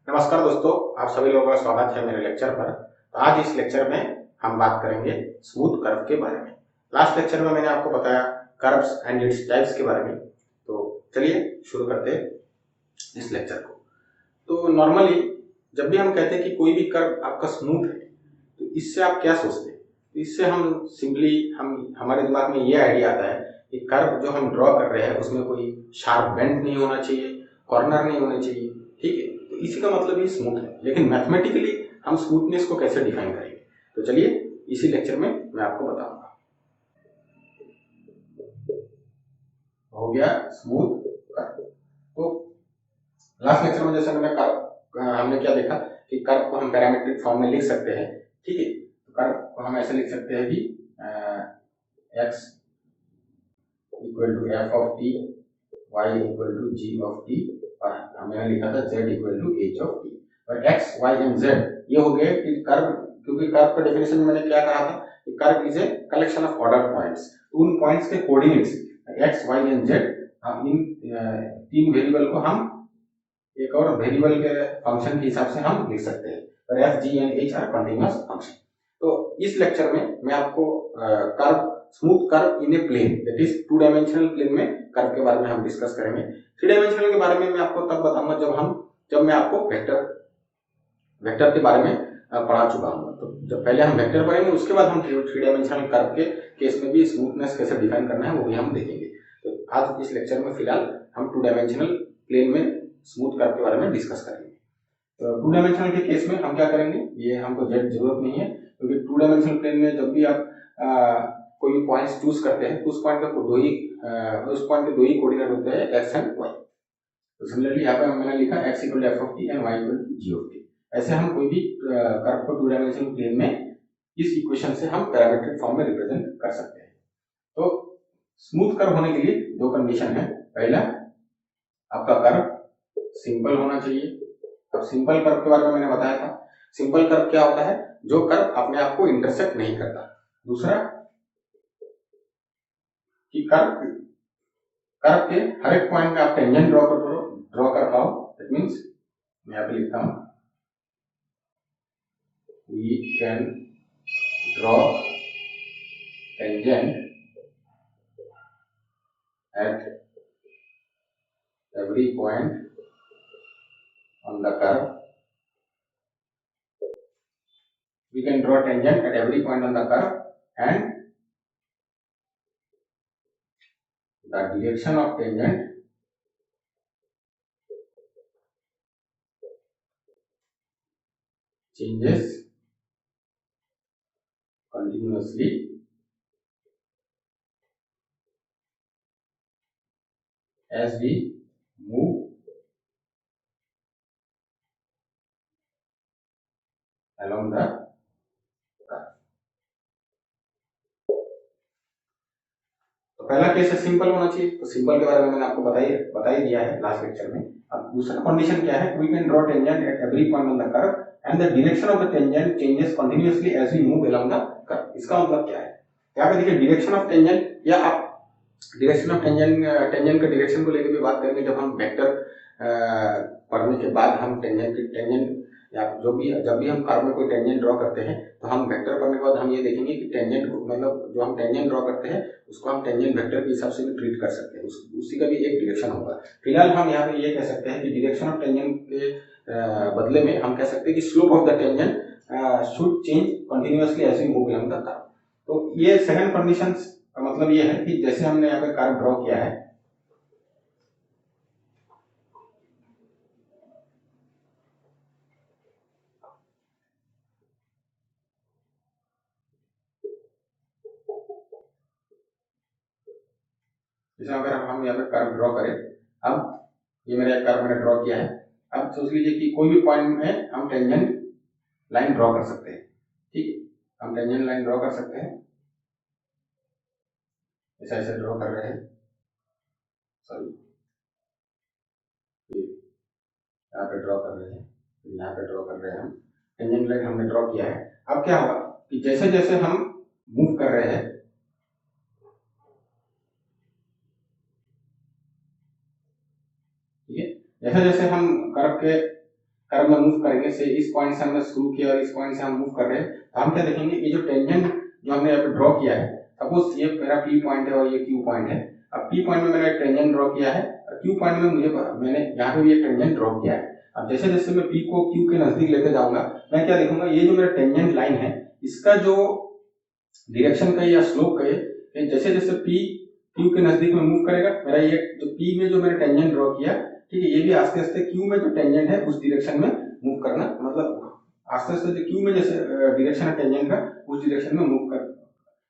नमस्कार दोस्तों, आप सभी लोगों का स्वागत है मेरे लेक्चर पर। तो आज इस लेक्चर में हम बात करेंगे स्मूथ कर्व के बारे में। लास्ट लेक्चर में मैंने आपको बताया कर्व्स एंड इट्स टाइप्स के बारे में। तो चलिए शुरू करते हैं इस लेक्चर को। तो नॉर्मली जब भी हम कहते हैं कि कोई भी कर्व आपका स्मूथ है, तो इससे आप क्या सोचते हैं? तो इससे हम सिंपली हमारे दिमाग में ये आइडिया आता है कि कर्व जो हम ड्रॉ कर रहे हैं उसमें कोई शार्प बेंड नहीं होना चाहिए, कॉर्नर नहीं होने चाहिए, ठीक है। तो इसी का मतलब ये स्मूथ है। लेकिन मैथमेटिकली हम स्मूथनेस को कैसे डिफाइन करेंगे, तो चलिए इसी लेक्चर में मैं आपको बताऊंगा। हो गया स्मूथ कर्व। तो लास्ट लेक्चर में जैसे हमने क्या देखा कि कर्व को हम पैरामीट्रिक फॉर्म में लिख सकते हैं, ठीक है। तो कर्व को हम ऐसे लिख सकते हैं कि x equal to f of t, y equal to g of t, और हमने लिखा था z equal to h of t. और x, y एंड z ये हो गए कि कर्व, क्योंकि कर्व का डेफिनेशन में मैंने क्या कहा था कि curve is a collection of order points. उन पॉइंट्स के coordinates x, y and z, इन तीन वेरिएबल को हम एक और वेरिएबल के फंक्शन के हिसाब से हम लिख सकते हैं। और f, g and h are continuous function. तो इस लेक्चर में मैं आपको curve, smooth curve in a plane, that is two dimensional plane में कर्व के बारे में हम डिस्कस करेंगे। थ्री डायमेंशनल के बारे में मैं आपको तब बताऊंगा जब मैं आपको वेक्टर के बारे में पढ़ा चुका हूँ। तो जब पहले हम वेक्टर पढ़ेंगे, उसके बाद हम थ्री डायमेंशनल कर्व के केस में भी स्मूथनेस कैसे डिफाइन करना है वो भी हम देखेंगे। तो आज इस लेक्चर में फिलहाल हम टू डायमेंशनल प्लेन में स्मूथ कर्व के बारे में डिस्कस करेंगे। तो टू डायमेंशनल के केस में हम क्या करेंगे, ये हमको जरूरत नहीं है, क्योंकि टू डायमेंशनल प्लेन में जब भी आप कोई पॉइंट्स चूज करते हैं तो उस पॉइंट के दो ही कोऑर्डिनेट होते हैं, एक्स एंड वाई। तो सिमिलरली यहाँ पे मैंने लिखा x equal to f of t and y equal to g of t. ऐसे हम कोई भी कर्व को टू डायमेंशनल प्लेन में इस इक्वेशन से हम पैरामीट्रिक फॉर्म में रिप्रेजेंट कर सकते हैं। तो स्मूथ कर्व होने के लिए दो कंडीशन है। पहला, आपका कर्व सिंपल होना चाहिए। अब सिंपल कर्व के बारे में मैंने बताया था। सिंपल कर्व क्या होता है? जो कर्व अपने आप को इंटरसेक्ट नहीं करता। दूसरा कि कर्व के हर एक पॉइंट में आप टेंजेंट ड्रॉ कर पाओ। दैट मींस मैं यहाँ पे लिखता हूं, we can draw tangent at every point on the curve. We can draw tangent at every point on the curve, and the direction of tangent changes continuously as we move along the curve. तो पहला case है simple होना चाहिए। तो simple के बारे में मैंने आपको बता ही दिया है लास्ट लेक्चर में। अब दूसरा कंडीशन क्या है? We can draw tangent at every point on the curve and the direction of the tangent changes continuously as we move along the curve. इसका मतलब क्या है? यहाँ पे देखिए डायरेक्शन ऑफ टेंजेंट, या आप डायरेक्शन ऑफ टेंजेंट का डायरेक्शन को लेकर भी बात करेंगे जब हम वेक्टर पढ़ने के बाद। हम टेंजेंट या जब भी हम कर्व में कोई टेंजेंट ड्रॉ करते हैं तो हम वेक्टर पढ़ने के बाद हम ये देखेंगे कि टेंजेंट को, मतलब जो हम टेंजेंट ड्रॉ करते हैं उसको हम टेंजेंट वेक्टर के हिसाब से भी ट्रीट कर सकते हैं। उसी का भी एक डायरेक्शन होगा। फिलहाल हम यहाँ पे ये कह सकते हैं कि डायरेक्शन ऑफ टेंजेंट के बदले में हम कह सकते हैं कि slope of the tangent should change continuously as we move along the curve. तो ये सेकंड कंडीशन का मतलब ये है कि जैसे हमने यहाँ पे कर्व ड्रॉ किया है, जैसे अगर हम यहाँ पे कर्व ड्रॉ करें, अब ये मेरा कर्व मैंने ड्रॉ किया है। अब सोच लीजिए कि कोई भी पॉइंट में हम टेंजेंट लाइन ड्रॉ कर सकते हैं, ठीक है। हम टेंजेंट लाइन ड्रॉ कर सकते हैं, ऐसा ऐसे ड्रॉ कर रहे हैं, सॉरी यहाँ पे ड्रॉ कर रहे हैं, यहाँ पे ड्रॉ कर रहे हैं, हम टेंजेंट लाइन हमने ड्रॉ किया है। अब क्या होगा कि जैसे जैसे हम मूव कर रहे हैं, ठीक है, जैसे जैसे हम कर्व के कर्व में मूव करेंगे, से इस पॉइंट से हमने शुरू किया और इस पॉइंट से हम मूव कर रहे हैं, तो हम क्या देखेंगे, ये जो टेंजेंट जो हमने यहाँ पे ड्रॉ किया है, सपोज ये मेरा P पॉइंट है और ये Q पॉइंट है। अब P पॉइंट में मैंने एक टेंजेंट ड्रॉ किया है और Q पॉइंट में मैंने यहाँ पे भी एक टेंजेंट ड्रॉ किया है। अब जैसे जैसे मैं P को Q के नजदीक लेते जाऊंगा, मैं क्या देखूंगा, ये जो मेरा टेंजेंट लाइन है इसका जो डायरेक्शन का या स्लोप का जैसे जैसे P Q के नजदीक में मूव करेगा, मेरा ये जो P में जो मैंने टेंजेंट ड्रॉ किया, ठीक है, ये भी आस्ते आस्ते Q में जो टेंजेंट है उस डायरेक्शन में मूव करना, मतलब आस्ते आस्ते जो Q में जैसे डायरेक्शन है टेंजेंट का उस डायरेक्शन में मूव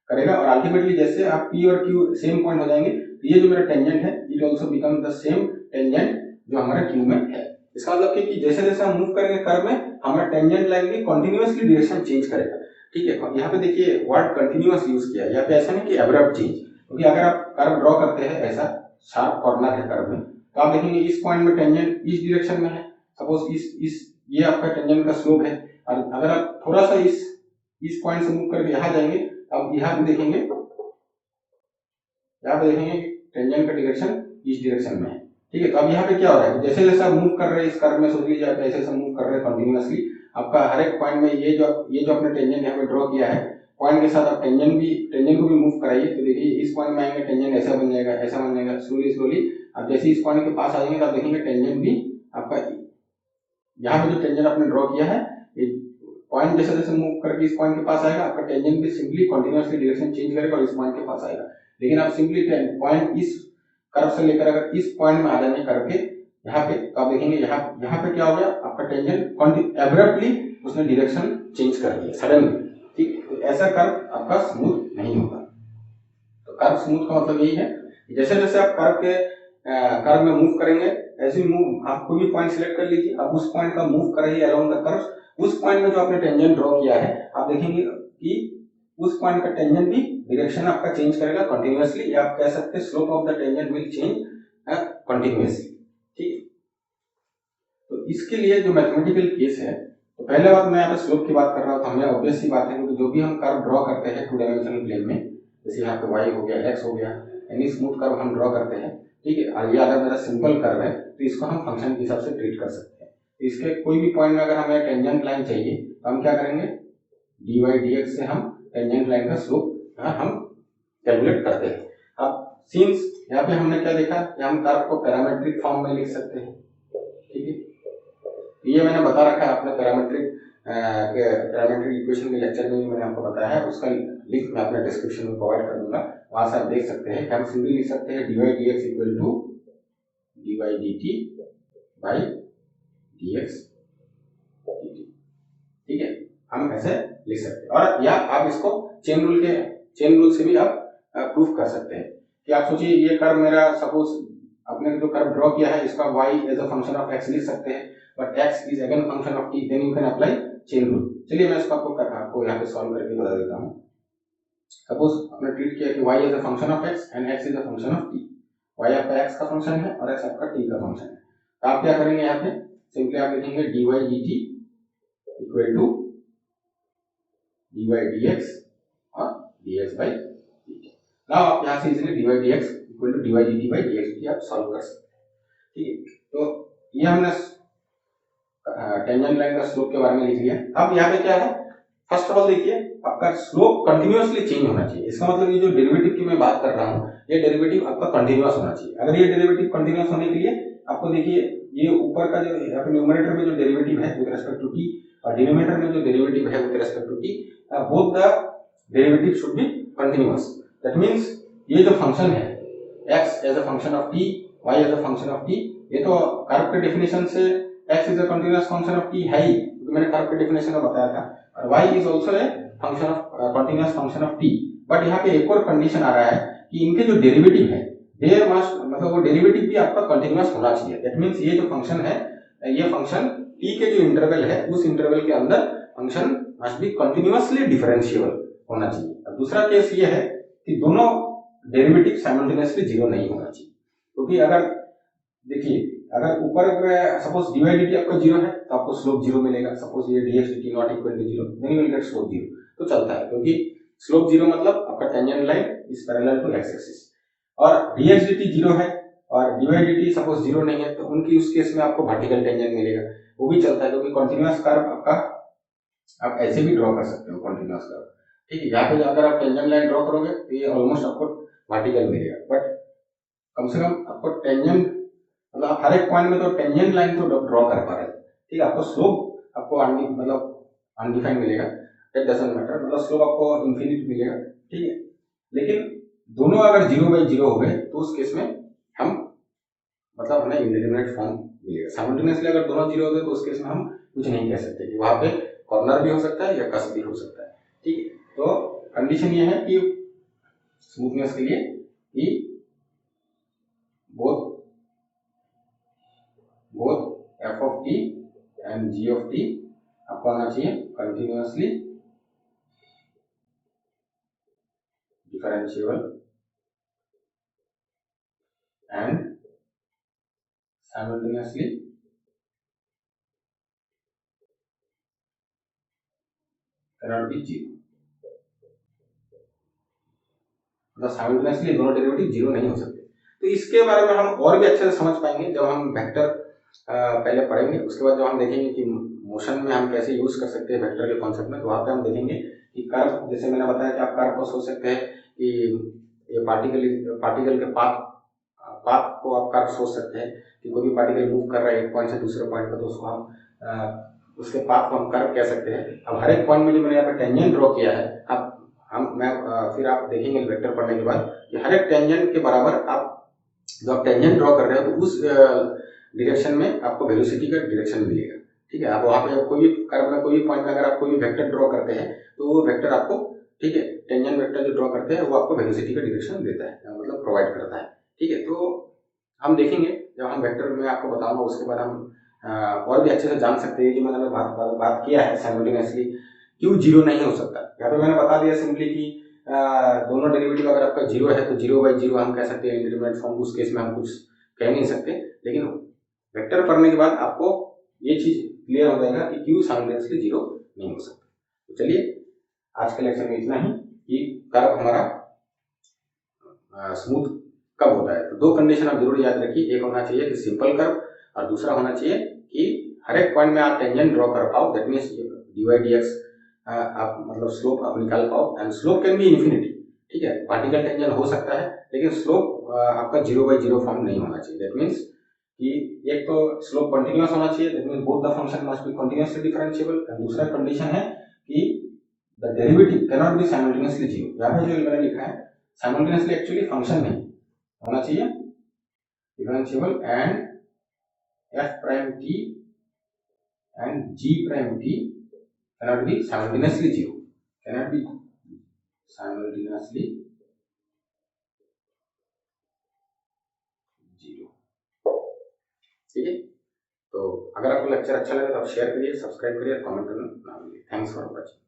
करेगा और अल्टीमेटली जैसे आप P और Q सेम पॉइंट हो जाएंगे, तो ये जो मेरा टेंजेंट है it also become the same tangent जो हमारा Q में है। इसका मतलब कि जैसे जैसे हम मूव करेंगे कर्व में, हमारा टेंजेंट लाइन भी कंटिन्यूअसली डायरेक्शन चेंज करेगा। ठीक है, यहाँ पे देखिए वर्ड कंटिन्यूअस यूज किया है, यहाँ पे ऐसा नहीं कि एब्रप्ट चेंज, क्योंकि अगर आप कर्व ड्रॉ करते हैं ऐसा शार्प कॉर्नर है कर्व में, तो आप देखेंगे इस पॉइंट में टेंजेंट इस डायरेक्शन में है, सपोज इस ये आपका टेंजेंट का स्लोप है, और अगर आप थोड़ा सा इस पॉइंट से मूव करके यहाँ जाएंगे, अब यहाँ पे देखेंगे टेंजेंट का डायरेक्शन इस डायरेक्शन में है। ठीक है, तो अब यहाँ पे क्या हो रहा है, जैसे जैसे आप मूव कर रहे हैं इस कर्व में, सोच लीजिए आप ऐसे ऐसे मूव कर रहे हैं कंटिन्यूअसली, आपका हर एक पॉइंट में ये जो आपने टेंजेंट यहाँ पे ड्रॉ किया है, पॉइंट के साथ आप टेंजेंट को भी मूव कराइए, तो देखिए इस पॉइंट में आएंगे टेंजेंट ऐसा बन जाएगा स्लोली। अब जैसे इस पॉइंट के पास आ जाएंगे तो आप देखेंगे टेंजेंट भी आपका यहाँ पे जो टेंजेंट आपने ड्रॉ किया है, पॉइंट जैसे जैसे मूव करके इस पॉइंट के पास आएगा, आपका टेंजेंट भी सिंपली कंटिन्यूअसली डायरेक्शन चेंज करेगा और इस पॉइंट के पास आएगा। लेकिन आप सिंपली पॉइंट इस कर्व से लेकर अगर इस पॉइंट में आ जाएंगे करके यहाँ पे, तो आप देखेंगे यहाँ पे क्या हो गया, आपका टेंजेंट एब्रप्टली उसने डायरेक्शन चेंज कर दिया सडनली। ठीक, तो ऐसा कर्व आपका स्मूथ नहीं होता। तो कर्व स्मूथ का मतलब यही है, जैसे जैसे आप कर्व में मूव करेंगे, ऐसे मूव आप कोई भी पॉइंट सिलेक्ट कर लीजिए, आप उस पॉइंट का मूव करेंगे अलोंग द कर्व, उस पॉइंट में जो आपने टेंजेंट ड्रॉ किया है, आप देखेंगे कि उस पॉइंट का टेंजेंट भी डायरेक्शन आपका चेंज करेगा कंटिन्यूअसली, या आप कह सकते हैं slope of the tangent will change continuously. ठीक, तो इसके लिए जो मैथमेटिकल केस है, तो पहले बात मैं यहाँ पे स्लोप की बात कर रहा हूँ, तो हमें ऑब्वियस सी बात है, क्योंकि जो भी हम कर्व ड्रॉ करते हैं 2 डायमेंशनल प्लेन में, जैसे यहाँ पे y हो गया, x हो गया, यानी स्मूथ कर्व हम ड्रॉ करते हैं। ठीक है, और ये अगर मेरा सिंपल कर्व है तो इसको हम फंक्शन के हिसाब से ट्रीट कर सकते हैं। तो इसके कोई भी पॉइंट में अगर हमें टेंजेंट लाइन चाहिए, तो हम क्या करेंगे, dy dx से हम टेंजेंट लाइन का स्लोप हम कैलकुलेट करते हैं। अब सिंस यहाँ पे हमने क्या देखा, हम कर्व को पैरामीट्रिक फॉर्म में लिख सकते हैं। ठीक है, ये मैंने बता रखा है, आपने पैरामीट्रिक इक्वेशन के लेक्चर में मैंने आपको बताया है, उसका लिंक मैं अपने डिस्क्रिप्शन में प्रोवाइड कर दूंगा, वहां से आप देख सकते हैं। हम सिंपली लिख सकते हैं dy dx equal to dy dt by dx dt। ठीक है, हम ऐसे लिख सकते हैं, और या आप इसको चेन रूल से भी आप प्रूफ कर सकते हैं। कि आप सोचिए ये कर्व मेरा, सपोज आपने जो कर्व ड्रॉ किया है इसका y as a function of x लिख सकते हैं, but x is again function of t, then you can apply chain rule. चलिए मैं इसको आपको यहाँ पे सॉल्व करके बता देता हूँ। सपोज आपने ट्रीट किया कि y is a function of x and x is a function of t, y आपका x का फंक्शन है और x आपका t का फंक्शन है। तो आप क्या करेंगे, यहाँ पे सिंपली आप लिखेंगे dy dt equal to dy dx और dx बाई dt। नाउ आप यहाँ से easily dy dx equal to dy dt by dx dt आप सॉल्व कर सकते हैं। ठीक है, तो ये हमने टेंजेंट लाइन का स्लोप के बारे में लिख लिया। अब यहाँ पे क्या है, फर्स्ट ऑफ ऑल देखिए आपका स्लोप कंटिन्यूअसली चेंज होना चाहिए। इसका मतलब ये जो डेरिवेटिव की मैं बात कर रहा हूँ, ये डेरिवेटिव आपका कंटिन्यूअस होना चाहिए। अगर ये डेरिवेटिव कंटिन्यूअस होने के लिए आपको देखिए ये ऊपर का जो न्यूमरेटर में जो डेरिवेटिव है विद रिस्पेक्ट टू t और डिनोमिनेटर में जो डेरिवेटिव है with respect to t, both the derivative should be continuous. That means ये जो फंक्शन है x as a function of t, y as a function of t, ये तो curve के डेफिनेशन से x is a continuous function of t है ही, तो मैंने कर्व के डेफिनेशन में बताया था, और y is also a function of continuous function of t। But यहाँ पे एक और कंडीशन आ रहा है कि इनके जो डेरिवेटिव है देयर मस्ट, मतलब वो डेरिवेटिव भी आपका कंटीन्यूअस होना चाहिए। दैट मींस ये जो फंक्शन है, ये फंक्शन t के जो इंटरवल है उस इंटरवल के अंदर function must be continuously differentiable होना चाहिए। और दूसरा केस ये है कि दोनों डेरिवेटिव साइमल्टेनियसली जीरो नहीं होना चाहिए, क्योंकि अगर देखिए अगर ऊपर सपोज dy dt आपका जीरो है तो आपको स्लोप जीरो मिलेगा। सपोज ये dx dt not equal to zero, then you will get slope zero, तो चलता है, क्योंकि स्लोप जीरो मतलब आपका tangent line is parallel to x axis. और dx dt जीरो है और dy/dt सपोज जीरो नहीं है तो उनकी उस केस में आपको वर्टिकल टेंजेंट मिलेगा, वो भी चलता है क्योंकि कंटिन्यूअस कर्व आपका आप ऐसे भी ड्रॉ कर सकते हो कंटिन्यूअस कर्व, ठीक है। यहाँ पे अगर आप टेंजेंट लाइन ड्रॉ करोगे तो ये ऑलमोस्ट आपको वर्टिकल मिलेगा, बट कम से कम आपको टेंजेंट मतलब आप हर एक पॉइंट में तो टेंजेंट लाइन तो ड्रॉ कर पा रहे हैं, ठीक है। आपको स्लोप आपको मतलब अनडिफाइंड मिलेगा, दैट डजंट मैटर, मतलब स्लोप आपको इन्फिनिट मिलेगा, ठीक है। लेकिन दोनों अगर 0/0 हो गए तो उस केस में हम मतलब हमें इंडिटरमिनेट फॉर्म मिलेगा। साइमल्टेनियसली अगर दोनों 0 हो गए तो उस केस में हम कुछ नहीं कह सकते कि वहां पे कॉर्नर भी हो सकता है या कस भी हो सकता है, ठीक है। तो कंडीशन ये है कि स्मूथनेस के लिए कि both f of t and g of t आपको आना चाहिए continuously differentiable and simultaneously cannot be zero, मतलब साइमल्टेनियसली दोनों डेरिवेटिव जीरो नहीं हो सकते। तो इसके बारे में हम और भी अच्छे से समझ पाएंगे जब हम वेक्टर पहले पढ़ेंगे, उसके बाद जब हम देखेंगे कि मोशन में हम कैसे यूज कर सकते हैं वेक्टर के कॉन्सेप्ट में, तो वहां पे हम देखेंगे कि कर्व, जैसे मैंने बताया कि आप कर्व को सोच सकते हैं कि ये पार्टिकल के पाथ को आप कर्व सोच सकते हैं कि कोई भी पार्टिकल मूव कर रहा है एक पॉइंट से दूसरे पॉइंट पर, तो उसको हम उसके पाथ को हम कर्व कह सकते हैं। अब हर एक पॉइंट में जो मैंने यहाँ पे टेंजेंट ड्रॉ किया है, अब फिर आप देखेंगे वेक्टर पढ़ने के बाद कि हर एक टेंजेंट के बराबर आप जो आप टेंजेंट ड्रॉ कर रहे हो तो उस डायरेक्शन में आपको वेलोसिटी का डायरेक्शन मिलेगा, ठीक है। आप वहां पे कोई भी कर्व में कोई भी पॉइंट में अगर आप कोई भी वेक्टर ड्रॉ करते हैं तो वो वेक्टर आपको, ठीक है, टेंजेंट वेक्टर जो ड्रॉ करते हैं वो आपको वेलोसिटी का डायरेक्शन देता है, मतलब प्रोवाइड करता है, ठीक है। तो हम देखेंगे जब हम वेक्टर में आपको बताऊंगा उसके बाद हम और भी अच्छे से जान सकते हैं कि मैंने बात किया है साइमल्टेनियसली क्यों जीरो नहीं हो सकता। यहाँ पे मैंने बता दिया सिंपली कि दोनों डेरिवेटिव अगर आपका जीरो है तो 0/0 हम कह सकते हैं इंडिटरमिनेट फॉर्म, उस केस में हम कुछ कह नहीं सकते। लेकिन वेक्टर पढ़ने के बाद आपको ये चीज क्लियर हो जाएगा कि क्यों साइमल्टेनियसली जीरो नहीं हो सकता। तो चलिए आज के लेक्चर में इतना ही कि कर्व हमारा स्मूथ कब होता है। तो दो कंडीशन आप जरूर याद रखिए, एक होना चाहिए कि सिंपल कर्व और दूसरा होना चाहिए कि हर एक पॉइंट में आप टेंजेंट ड्रॉ कर पाओ, दैट मीन्स dy/dx आप मतलब स्लोप आप निकाल पाओ, and slope can be infinity, ठीक है। पार्टिकल टेंजेंट हो सकता है लेकिन स्लोप आपका 0/0 फॉर्म नहीं होना चाहिए, दैट मीन्स कि एक तो स्लोप कंटिन्यूअस होना चाहिए, that means both the function must be continuously differentiable, and दूसरा कंडीशन है कि the derivative can not be simultaneously zero. यहाँ पे जो मैंने लिखा है साइमल्टेनियसली एक्चुअली फंक्शन नहीं होना चाहिए, differentiable and f prime t and g prime t cannot be simultaneously zero, cannot be simultaneously zero, ठीक है। तो अगर आपको लेक्चर अच्छा लगे तो आप शेयर करिए, सब्सक्राइब करिए, कमेंट करना ना भूलिए। Thanks for watching.